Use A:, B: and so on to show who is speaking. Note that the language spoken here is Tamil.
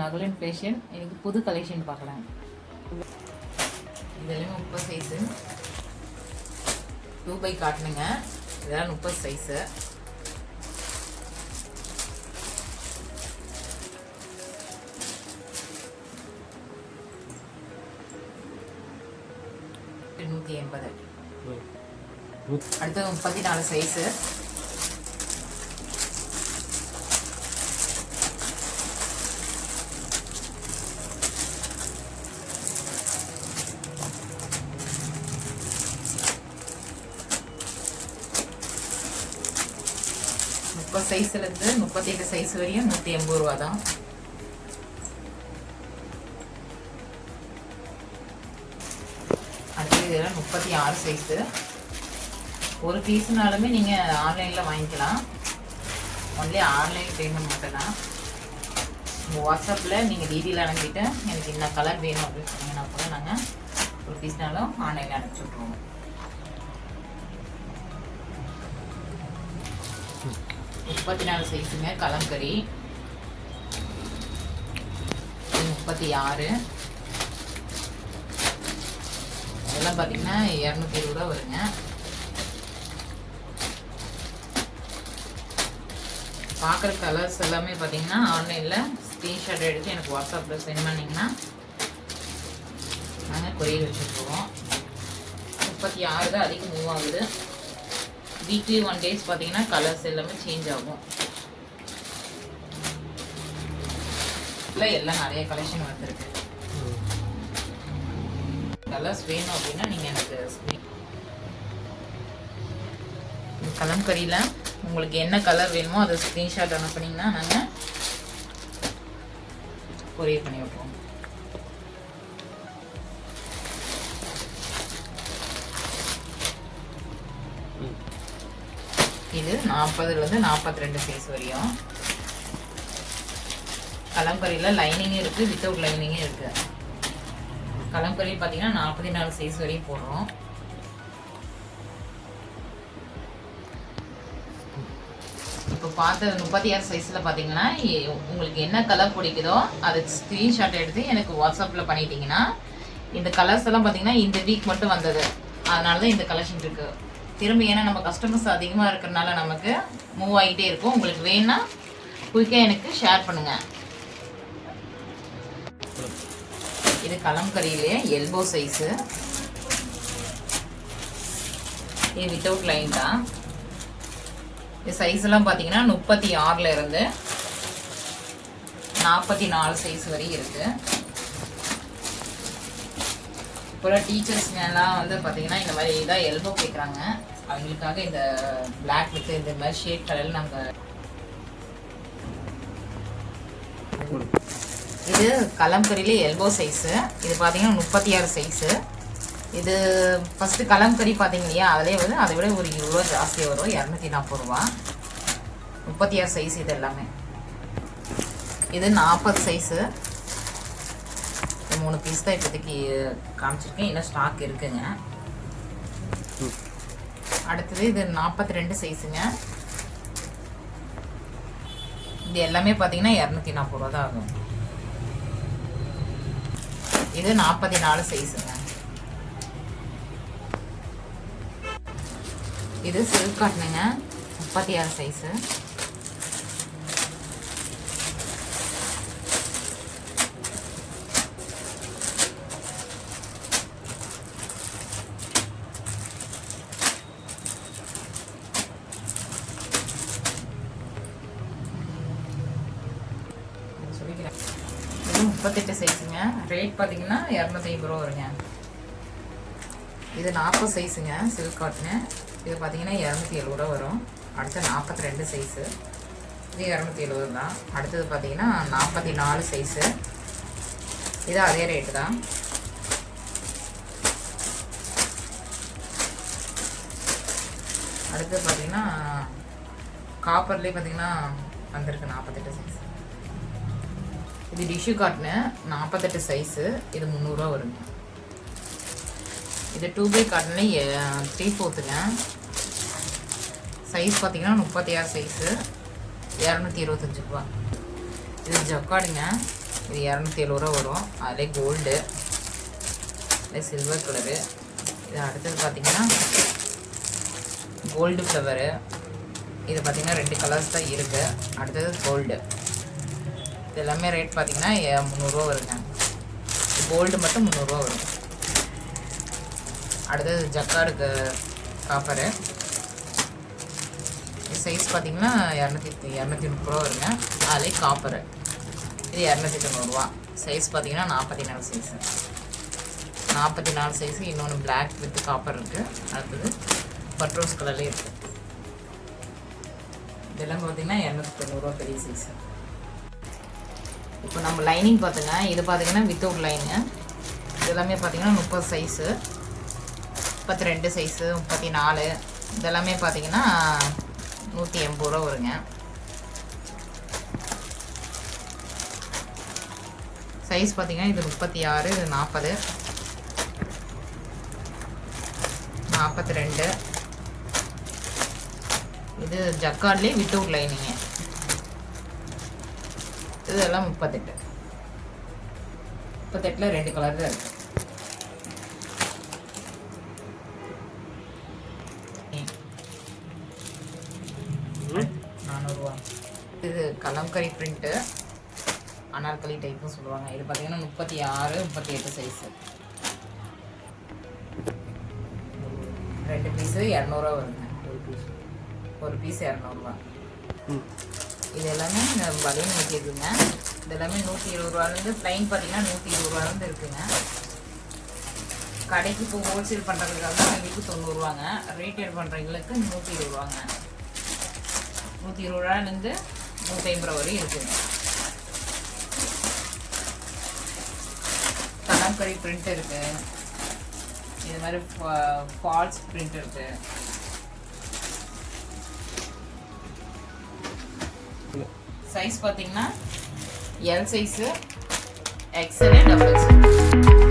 A: நகுலன் ஃபேஷன். எனக்கு புது கலெக்ஷன் பார்க்கலாம். இதெல்லாமே 30 சைஸு 2 பை காட்டணுங்க. இதெல்லாம் 30 சைஸு. அடுத்து 34 சைஸு. சைஸ்லேருந்து 38 சைஸ் வரையும் 180 ரூபா தான். அடுத்து இதெல்லாம் 36 சைஸு. ஒரு பீஸ்னாலுமே நீங்கள் ஆன்லைனில் வாங்கிக்கலாம். ஒன்லி ஆன்லைன் பேமெண்ட் மட்டும்தான். உங்கள் வாட்ஸ்அப்பில் நீங்கள் டீட்டெயில் அனுப்பிட்டு எனக்கு இந்த கலர் வேணும் அப்படின்னு சொன்னீங்கன்னா கூட நாங்கள் ஒரு பீஸ்னாலும் ஆன்லைனில் அனுப்பிச்சி விட்ருவோம். முப்பத்தி 34 சைஸுங்க கலம்கரி. 36. இதெல்லாம் பார்த்தீங்கன்னா 220 ரூபா வருங்க. பார்க்குற கலர்ஸ் எல்லாமே பார்த்தீங்கன்னா ஆன்லைனில் ஸ்க்ரீன்ஷாட் எடுத்து எனக்கு வாட்ஸ்அப்பில் சென்ட் பண்ணிங்கன்னா நாங்கள் கொரியர் வச்சுருக்கோம். 36 தான் அதிகம் மூவ் ஆகுது. வீக்லி 1 days பார்த்தீங்கன்னா கலர்ஸ் எல்லாமே சேஞ்ச் ஆகும். இல்லை எல்லாம் நிறைய கலெக்ஷன் வந்துருக்கு. கலர்ஸ் வேணும் அப்படின்னா நீங்கள் எனக்கு கலம்கரியில் உங்களுக்கு என்ன கலர் வேணுமோ அதை ஸ்க்ரீன்ஷாட் அனுப்புனீங்கன்னா நாங்கள் கொரியர் பண்ணி வைப்போம். இது 40லேருந்து 42 சைஸ் வரையும். கலம்கரியில் லைனிங்கும் இருக்குது, வித்தவுட் லைனிங்கும் இருக்குது. கலம்கரி பார்த்தீங்கன்னா 44 சைஸ் வரையும் போடுறோம். இப்போ பார்த்த 36 சைஸில் பார்த்தீங்கன்னா உங்களுக்கு என்ன கலர் பிடிக்குதோ அதை ஸ்க்ரீன்ஷாட் எடுத்து எனக்கு வாட்ஸ்அப்பில் பண்ணிட்டீங்கன்னா இந்த கலர்ஸ் எல்லாம் பார்த்தீங்கன்னா இந்த வீக் மட்டும் வந்தது. அதனால தான் இந்த கலெக்ஷன் இருக்குது. திரும்ப ஏன்னா நம்ம கஸ்டமர்ஸ் அதிகமாக இருக்கிறனால நமக்கு மூவ் ஆகிட்டே இருக்கும். உங்களுக்கு வேணும்னா குயிக்காக எனக்கு ஷேர் பண்ணுங்கள். இது கலம்கரியிலே எல்போ சைஸு. இது வித்தவுட் லைன் தான். இது சைஸ்லாம் பார்த்தீங்கன்னா 36ல இருந்து 44 சைஸ் வரையும் இருக்குது. இப்போ டீச்சர்ஸ்லாம் வந்து பார்த்தீங்கன்னா இந்த மாதிரி இதாக எல்போ கேட்குறாங்க. அவங்களுக்காக இந்த பிளாக் வித் இந்த மாதிரி ஷேட் கலரில் நாங்கள் இது கலம்கரியிலே எல்போ சைஸு. இது பார்த்தீங்கன்னா 36 சைஸு. இது ஃபஸ்ட்டு கலம்கரி பார்த்தீங்க இல்லையா, அதிலே வந்து அதை விட ஒரு 20 ரூபா ஜாஸ்தியாக வரும். 240 ரூபா. 36 சைஸ் இது எல்லாமே. இது 40 சைஸு. 3 பீஸ் தான் இப்போதைக்கு காமிச்சிருக்கேன். இன்னும் ஸ்டாக் இருக்குங்க. அடுத்தது இது 42 சைஸுங்க. இது எல்லாமே பார்த்தீங்கன்னா 240 ரூபா தான் ஆகும். இது 44 சைஸுங்க. இது சில்க் காட்டனுங்க. 36 சைஸு. இது 38 சைஸுங்க. ரேட் பார்த்தீங்கன்னா 250 ரூபா வருங்க. இது 40 சைஸுங்க சில்க் காட்டனு. இது பார்த்தீங்கன்னா 270 ரூபா வரும். அடுத்து 42 சைஸு. இது 270 தான். அடுத்தது பார்த்தீங்கன்னா 44 சைஸு. இது அதே ரேட்டு தான். அடுத்து பார்த்தீங்கன்னா காப்பர்லேயே பார்த்தீங்கன்னா வந்திருக்கு 48 சைஸ். இது டிஷ்யூ காட்டனு 48 சைஸு. இது 300 ரூபா வருங்க. இது 2 பை காட்டனு 3/4ங்க. சைஸ் பார்த்தீங்கன்னா 36 சைஸு. 225 ரூபா. இது ஜக்காடுங்க. இது 270 ரூபா வரும். அதிலே கோல்டு, அதிலே சில்வர் கலரு. இது அடுத்தது பார்த்தீங்கன்னா கோல்டு ஃப்ளவரு. இது பார்த்தீங்கன்னா 2 கலர்ஸ் தான் இருக்குது. அடுத்தது கோல்டு. இது எல்லாமே ரேட் பார்த்தீங்கன்னா 300 ரூபா வருங்க. கோல்டு மட்டும் 300 ரூபா வரும். அடுத்தது ஜக்கார்டு காப்பரு. சைஸ் பார்த்தீங்கன்னா 230 ரூபா வருங்க. அதிலே காப்பரு. இது 290 ரூபா. சைஸ் பார்த்தீங்கன்னா 44 சைஸு. 44 சைஸு. இன்னொன்று பிளாக் வித் காப்பர் இருக்குது. அடுத்தது பட்ரோஸ் கலர்லேயே இருக்குது. இதெல்லாம் பார்த்தீங்கன்னா 290 ரூபா பெரிய சைஸு. இப்போ நம்ம லைனிங் பார்த்துங்க. இது பார்த்தீங்கன்னா வித்தவுட் லைனு. இதெல்லாமே பார்த்தீங்கன்னா 30 சைஸு, 32 சைஸு, 34. இதெல்லாமே பார்த்தீங்கன்னா 180 ரூபா வருங்க. சைஸ் பார்த்தீங்கன்னா இது 36, இது 40, 42. இது ஜக்கார்ட்லேயே வித்தவுட் லைனிங்க. இதெல்லாம் 38. 38ல் 2 கலர் தான் இருக்குது. இது கலம்கரி பிரிண்ட்டு, அனார்கலி டைப்பும் சொல்லுவாங்க. இது பார்த்தீங்கன்னா 36, 38 சைஸு. 2 பீஸு 200 ரூபா வருங்க. ஒரு பீஸ் 200 ரூபா. இது எல்லாமே பலூன் வச்சுருக்குங்க. இது எல்லாமே 120 ரூபாலேருந்து ப்ளைன் பார்த்தீங்கன்னா 120 ரூபாலேருந்து இருக்குங்க. கடைக்கு இப்போ ஹோல்சேல் பண்ணுறதுக்காக தான் எங்களுக்கு 90 ரூபாங்க. ரீட்டெயில் பண்ணுறவங்களுக்கு 120 ரூபாங்க. 120 ரூபாலேருந்து 150 ரூபா வரையும் இருக்குங்க. கலம்கரி பிரிண்ட் இருக்கு. இது மாதிரி ஃபால்ஸ் பிரிண்ட் இருக்கு. சைஸ் பார்த்தீங்கன்னா L size, XL, double XL.